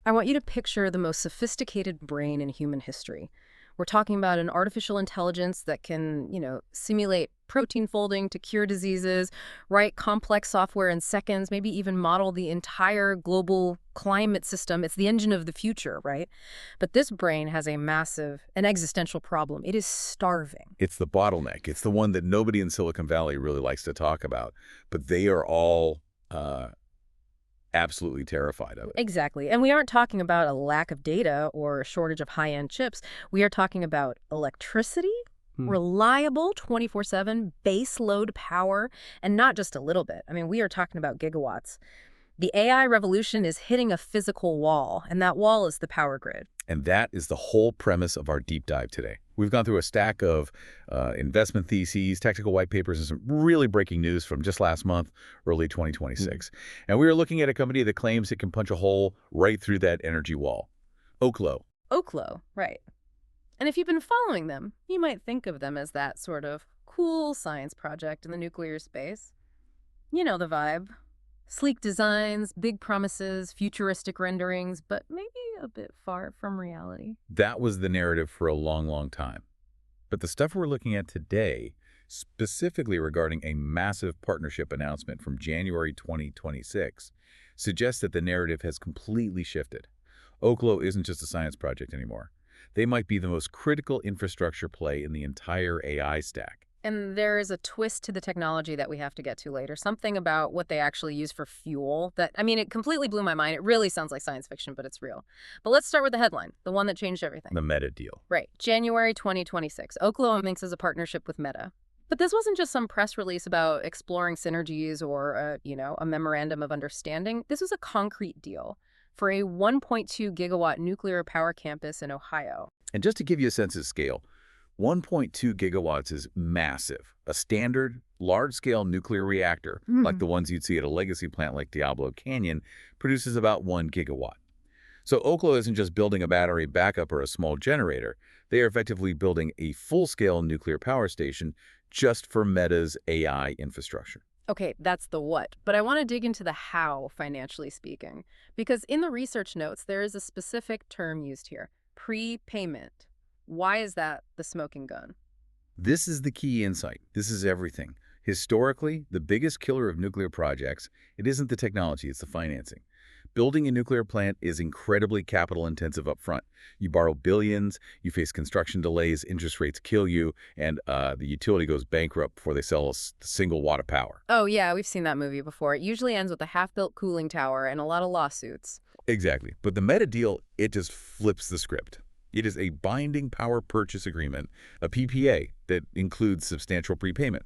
I want you to picture the most sophisticated brain in human history. We're talking about an artificial intelligence that can, simulate protein folding to cure diseases, write complex software in seconds, maybe even model the entire global climate system. It's the engine of the future, right? But this brain has an existential problem. It is starving. It's the bottleneck. It's the one that nobody in Silicon Valley really likes to talk about, but they are all absolutely terrified of it. Exactly. And we aren't talking about a lack of data or a shortage of high-end chips. We are talking about electricity, reliable 24/7 base load power, and not just a little bit. I mean, we are talking about gigawatts. The AI revolution is hitting a physical wall, and that wall is the power grid. And that is the whole premise of our deep dive today. We've gone through a stack of investment theses, technical white papers, and some really breaking news from just last month, early 2026. And we are looking at a company that claims it can punch a hole right through that energy wall. Oklo. Oklo, right. And if you've been following them, you might think of them as that sort of cool science project in the nuclear space. You know the vibe. Sleek designs, big promises, futuristic renderings, but maybe a bit far from reality. That was the narrative for a long, long time. But the stuff we're looking at today, specifically regarding a massive partnership announcement from January 2026, suggests that the narrative has completely shifted. Oklo isn't just a science project anymore. They might be the most critical infrastructure play in the entire AI stack. And there is a twist to the technology that we have to get to later. Something about what they actually use for fuel that, it completely blew my mind. It really sounds like science fiction, but it's real. But let's start with the headline, the one that changed everything. The Meta deal. Right. January 2026. Oklo makes a partnership with Meta. But this wasn't just some press release about exploring synergies or, a memorandum of understanding. This was a concrete deal for a 1.2 gigawatt nuclear power campus in Ohio. And just to give you a sense of scale, 1.2 gigawatts is massive. A standard, large-scale nuclear reactor, like the ones you'd see at a legacy plant like Diablo Canyon, produces about 1 gigawatt. So Oklo isn't just building a battery backup or a small generator. They are effectively building a full-scale nuclear power station just for Meta's AI infrastructure. Okay, that's the what. But I want to dig into the how, financially speaking. Because in the research notes, there is a specific term used here, prepayment. Why is that the smoking gun? This is the key insight. This is everything. Historically, the biggest killer of nuclear projects, it isn't the technology, it's the financing. Building a nuclear plant is incredibly capital-intensive up front. You borrow billions, you face construction delays, interest rates kill you, and the utility goes bankrupt before they sell a single watt of power. Oh, yeah, we've seen that movie before. It usually ends with a half-built cooling tower and a lot of lawsuits. Exactly. But the Meta deal, it just flips the script. It is a binding power purchase agreement, a PPA, that includes substantial prepayment.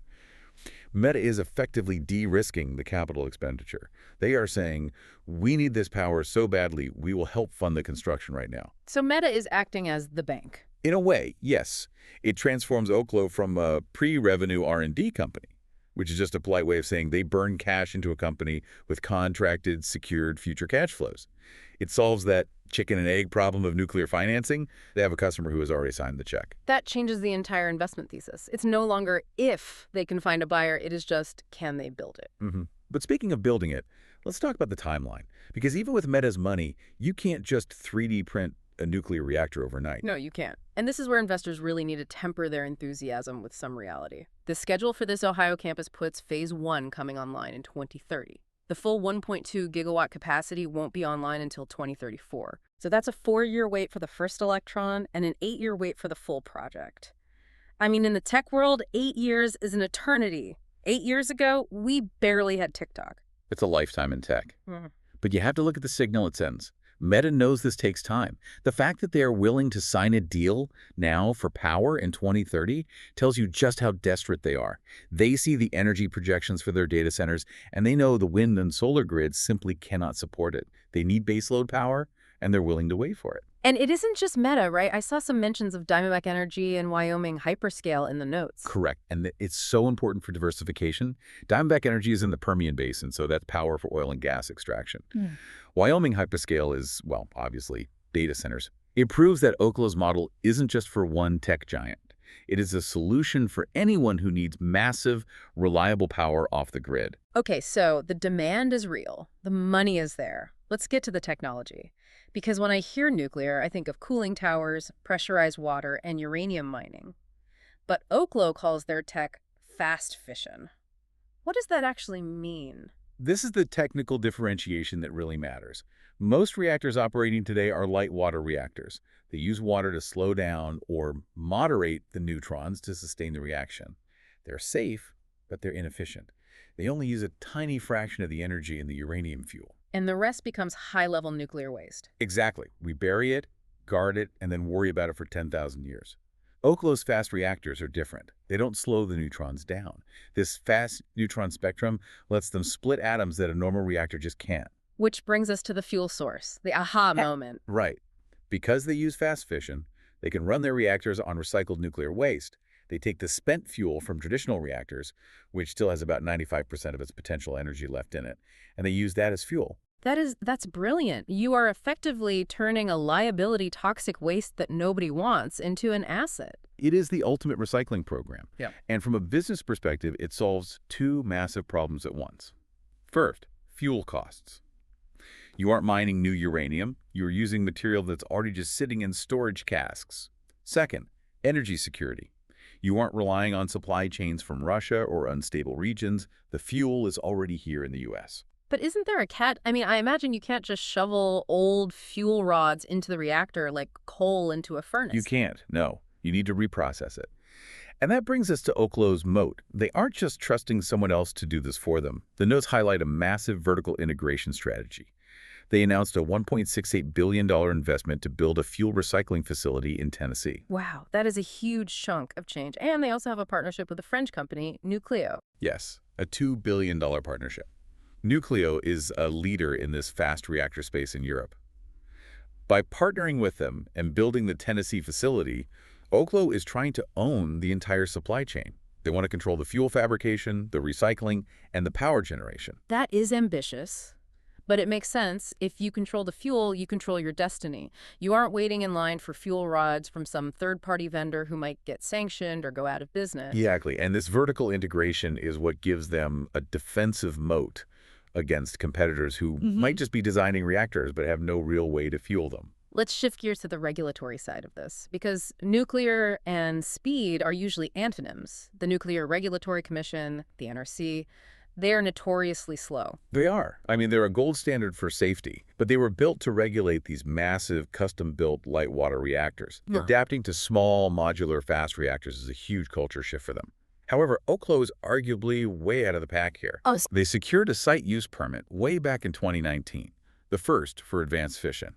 Meta is effectively de-risking the capital expenditure. They are saying, we need this power so badly, we will help fund the construction right now. So Meta is acting as the bank. In a way, yes. It transforms Oklo from a pre-revenue R&D company, which is just a polite way of saying they burn cash into a company with contracted, secured future cash flows. It solves that chicken and egg problem of nuclear financing. They have a customer who has already signed the check. That changes the entire investment thesis. It's no longer if they can find a buyer, it is just can they build it. But speaking of building it, let's talk about the timeline. Because even with Meta's money, you can't just 3D print a nuclear reactor overnight. No, you can't. And this is where investors really need to temper their enthusiasm with some reality. The schedule for this Ohio campus puts phase 1 coming online in 2030. The full 1.2 gigawatt capacity won't be online until 2034. So that's a 4-year wait for the first electron and an 8-year wait for the full project. In the tech world, 8 years is an eternity. 8 years ago, we barely had TikTok. It's a lifetime in tech. But you have to look at the signal it sends. Meta knows this takes time. The fact that they are willing to sign a deal now for power in 2030 tells you just how desperate they are. They see the energy projections for their data centers, and they know the wind and solar grids simply cannot support it. They need baseload power, and they're willing to wait for it. And it isn't just Meta, right? I saw some mentions of Diamondback Energy and Wyoming Hyperscale in the notes. Correct. And it's so important for diversification. Diamondback Energy is in the Permian Basin, so that's power for oil and gas extraction. Wyoming Hyperscale is, well, obviously, data centers. It proves that Oklo's model isn't just for one tech giant. It is a solution for anyone who needs massive, reliable power off the grid. Okay, so the demand is real. The money is there. Let's get to the technology. Because when I hear nuclear, I think of cooling towers, pressurized water, and uranium mining. But Oklo calls their tech fast fission. What does that actually mean? This is the technical differentiation that really matters. Most reactors operating today are light water reactors. They use water to slow down or moderate the neutrons to sustain the reaction. They're safe, but they're inefficient. They only use a tiny fraction of the energy in the uranium fuel. And the rest becomes high-level nuclear waste. Exactly. We bury it, guard it, and then worry about it for 10,000 years. Oklo's fast reactors are different. They don't slow the neutrons down. This fast neutron spectrum lets them split atoms that a normal reactor just can't. Which brings us to the fuel source, the aha moment. Right. Because they use fast fission, they can run their reactors on recycled nuclear waste. They take the spent fuel from traditional reactors, which still has about 95% of its potential energy left in it, and they use that as fuel. That's brilliant. You are effectively turning a liability toxic waste that nobody wants into an asset. It is the ultimate recycling program. Yeah. And from a business perspective, it solves two massive problems at once. First, fuel costs. You aren't mining new uranium. You're using material that's already just sitting in storage casks. Second, energy security. You aren't relying on supply chains from Russia or unstable regions. The fuel is already here in the U.S. But isn't there a I imagine you can't just shovel old fuel rods into the reactor like coal into a furnace. You can't, no. You need to reprocess it. And that brings us to Oklo's moat. They aren't just trusting someone else to do this for them. The notes highlight a massive vertical integration strategy. They announced a $1.68 billion investment to build a fuel recycling facility in Tennessee. Wow, that is a huge chunk of change. And they also have a partnership with a French company, Nucleo. Yes, a $2 billion partnership. Nucleo is a leader in this fast reactor space in Europe. By partnering with them and building the Tennessee facility, Oklo is trying to own the entire supply chain. They want to control the fuel fabrication, the recycling, and the power generation. That is ambitious. But it makes sense. If you control the fuel, you control your destiny. You aren't waiting in line for fuel rods from some third-party vendor who might get sanctioned or go out of business. Exactly. And this vertical integration is what gives them a defensive moat against competitors who might just be designing reactors but have no real way to fuel them. Let's shift gears to the regulatory side of this, because nuclear and speed are usually antonyms. The Nuclear Regulatory Commission, the NRC, they are notoriously slow. They are. I mean, they're a gold standard for safety, but they were built to regulate these massive custom-built light water reactors. Adapting to small, modular, fast reactors is a huge culture shift for them. However, Oklo is arguably way out of the pack here. They secured a site use permit way back in 2019, the first for advanced fission.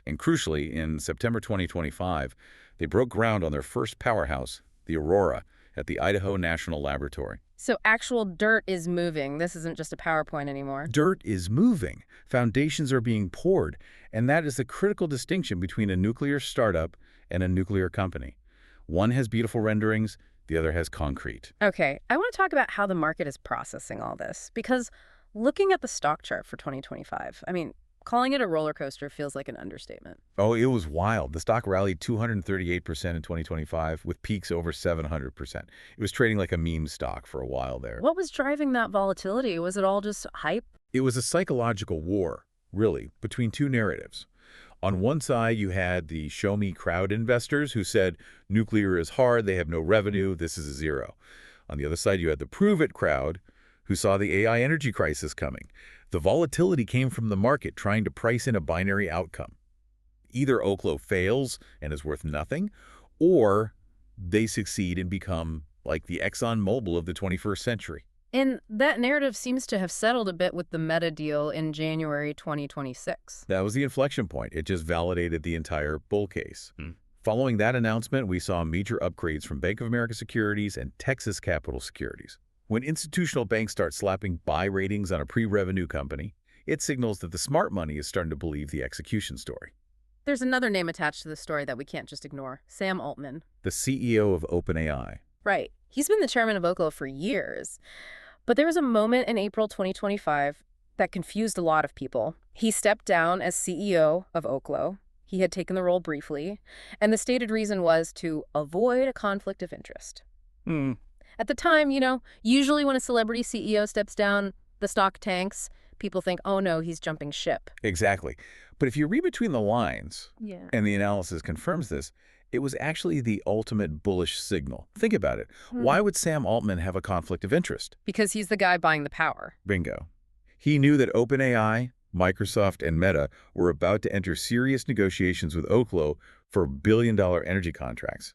And crucially, in September 2025, they broke ground on their first powerhouse, the Aurora, at the Idaho National Laboratory. So actual dirt is moving. This isn't just a PowerPoint anymore. Dirt is moving. Foundations are being poured. And that is the critical distinction between a nuclear startup and a nuclear company. One has beautiful renderings, the other has concrete. Okay, I want to talk about how the market is processing all this, because looking at the stock chart for 2025, calling it a roller coaster feels like an understatement. Oh, it was wild. The stock rallied 238% in 2025 with peaks over 700%. It was trading like a meme stock for a while there. What was driving that volatility? Was it all just hype? It was a psychological war, really, between two narratives. On one side, you had the show-me crowd investors who said, nuclear is hard, they have no revenue, this is a zero. On the other side, you had the prove-it crowd who saw the AI energy crisis coming. The volatility came from the market trying to price in a binary outcome. Either Oklo fails and is worth nothing, or they succeed and become like the ExxonMobil of the 21st century. And that narrative seems to have settled a bit with the Meta deal in January 2026. That was the inflection point. It just validated the entire bull case. Following that announcement, we saw major upgrades from Bank of America Securities and Texas Capital Securities. When institutional banks start slapping buy ratings on a pre-revenue company, it signals that the smart money is starting to believe the execution story. There's another name attached to the story that we can't just ignore, Sam Altman. The CEO of OpenAI. Right. He's been the chairman of Oklo for years. But there was a moment in April 2025 that confused a lot of people. He stepped down as CEO of Oklo. He had taken the role briefly, and the stated reason was to avoid a conflict of interest. At the time, usually when a celebrity CEO steps down, the stock tanks. people think, oh no, he's jumping ship. Exactly. But if you read between the lines, Yeah. and the analysis confirms this, it was actually the ultimate bullish signal. Think about it. Why would Sam Altman have a conflict of interest? Because he's the guy buying the power. Bingo. He knew that OpenAI, Microsoft, and Meta were about to enter serious negotiations with Oklo for billion-dollar energy contracts.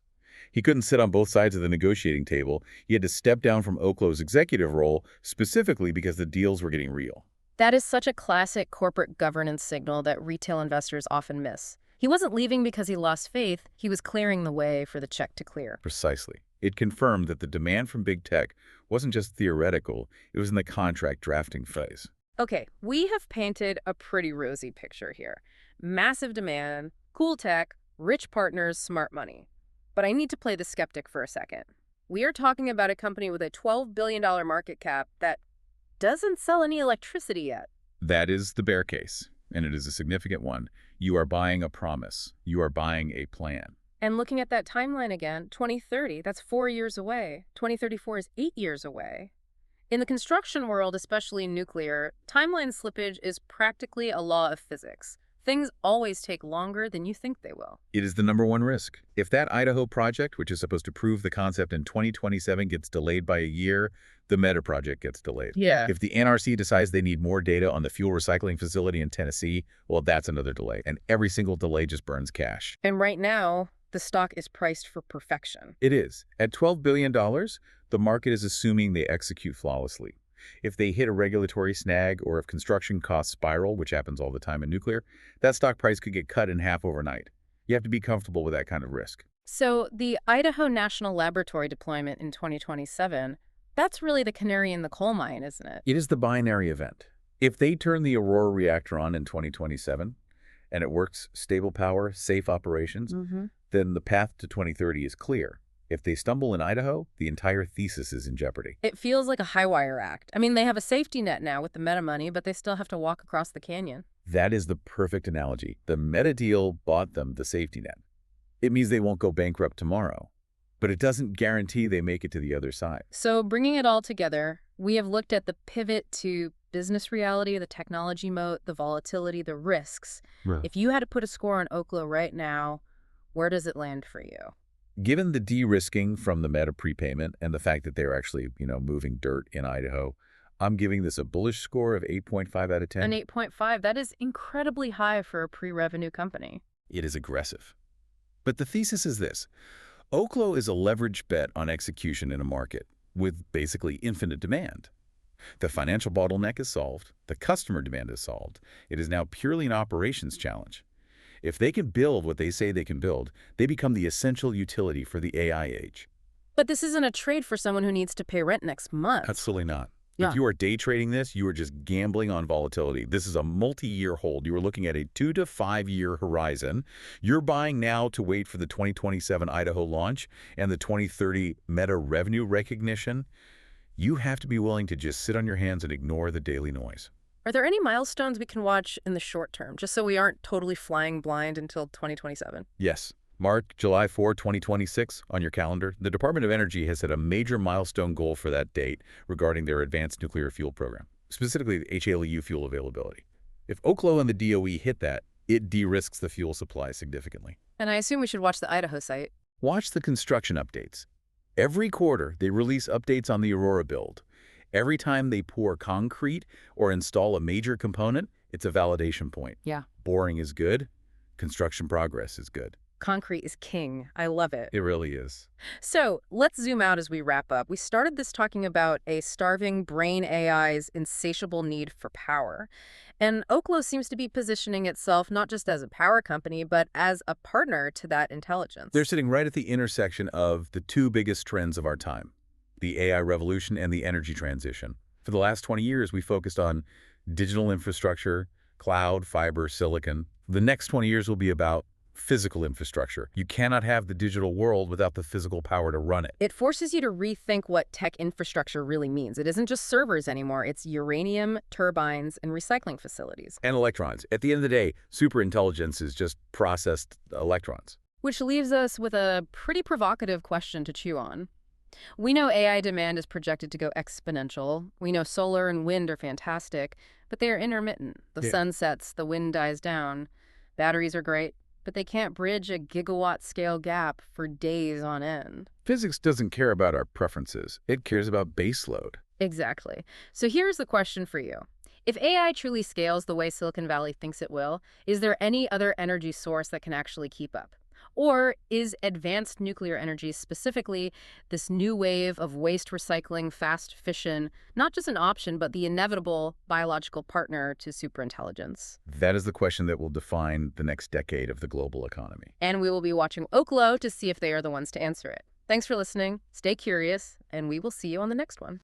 He couldn't sit on both sides of the negotiating table. He had to step down from Oklo's executive role, specifically because the deals were getting real. That is such a classic corporate governance signal that retail investors often miss. He wasn't leaving because he lost faith. He was clearing the way for the check to clear. Precisely. It confirmed that the demand from big tech wasn't just theoretical, it was in the contract drafting phase. Okay, we have painted a pretty rosy picture here. Massive demand, cool tech, rich partners, smart money. But I need to play the skeptic for a second. We are talking about a company with a $12 billion market cap that doesn't sell any electricity yet. That is the bear case, and it is a significant one. You are buying a promise. You are buying a plan. And looking at that timeline again, 2030, that's 4 years away. 2034 is 8 years away. In the construction world, especially nuclear, timeline slippage is practically a law of physics. Things always take longer than you think they will. It is the #1 risk. If that Idaho project, which is supposed to prove the concept in 2027, gets delayed by a year, the Meta project gets delayed. Yeah. If the NRC decides they need more data on the fuel recycling facility in Tennessee, well, that's another delay. And every single delay just burns cash. And right now, the stock is priced for perfection. It is. At $12 billion, the market is assuming they execute flawlessly. If they hit a regulatory snag or if construction costs spiral, which happens all the time in nuclear, that stock price could get cut in half overnight. You have to be comfortable with that kind of risk. So the Idaho National Laboratory deployment in 2027, that's really the canary in the coal mine, isn't it? It is the binary event. If they turn the Aurora reactor on in 2027 and it works, stable power, safe operations, then the path to 2030 is clear. If they stumble in Idaho, the entire thesis is in jeopardy. It feels like a high-wire act. I mean, they have a safety net now with the Meta money, but they still have to walk across the canyon. That is the perfect analogy. The Meta deal bought them the safety net. It means they won't go bankrupt tomorrow, but it doesn't guarantee they make it to the other side. So bringing it all together, we have looked at the pivot to business reality, the technology moat, the volatility, the risks. If you had to put a score on Oklo right now, where does it land for you? Given the de-risking from the Meta prepayment and the fact that they're actually, moving dirt in Idaho, I'm giving this a bullish score of 8.5 out of 10. An 8.5, that is incredibly high for a pre-revenue company. It is aggressive. But the thesis is this. Oklo is a leveraged bet on execution in a market with basically infinite demand. The financial bottleneck is solved. The customer demand is solved. It is now purely an operations challenge. If they can build what they say they can build, they become the essential utility for the AI age. But this isn't a trade for someone who needs to pay rent next month. Absolutely not. Yeah. If you are day trading this, you are just gambling on volatility. This is a multi-year hold. You are looking at a 2 to 5 year horizon. You're buying now to wait for the 2027 Idaho launch and the 2030 Meta revenue recognition. You have to be willing to just sit on your hands and ignore the daily noise. Are there any milestones we can watch in the short term, just so we aren't totally flying blind until 2027? Yes. Mark July 4, 2026 on your calendar. The Department of Energy has set a major milestone goal for that date regarding their advanced nuclear fuel program, specifically the HALEU fuel availability. If Oklo and the DOE hit that, it de-risks the fuel supply significantly. And I assume we should watch the Idaho site. Watch the construction updates. Every quarter, they release updates on the Aurora build. Every time they pour concrete or install a major component, it's a validation point. Yeah. Boring is good. Construction progress is good. Concrete is king. I love it. It really is. So let's zoom out as we wrap up. We started this talking about a starving brain AI's insatiable need for power. And Oklo seems to be positioning itself not just as a power company, but as a partner to that intelligence. They're sitting right at the intersection of the two biggest trends of our time, the AI revolution and the energy transition. For the last 20 years, we focused on digital infrastructure, cloud, fiber, silicon. The next 20 years will be about physical infrastructure. You cannot have the digital world without the physical power to run it. It forces you to rethink what tech infrastructure really means. It isn't just servers anymore. It's uranium, turbines, and recycling facilities. And electrons. At the end of the day, superintelligence is just processed electrons. Which leaves us with a pretty provocative question to chew on. We know AI demand is projected to go exponential. We know solar and wind are fantastic, but they are intermittent. The Yeah. sun sets, the wind dies down. Batteries are great, but they can't bridge a gigawatt scale gap for days on end. Physics doesn't care about our preferences. It cares about baseload. Exactly. So here's the question for you. If AI truly scales the way Silicon Valley thinks it will, is there any other energy source that can actually keep up? Or is advanced nuclear energy, specifically this new wave of waste recycling, fast fission, not just an option, but the inevitable biological partner to superintelligence? That is the question that will define the next decade of the global economy. And we will be watching Oklo to see if they are the ones to answer it. Thanks for listening. Stay curious, and we will see you on the next one.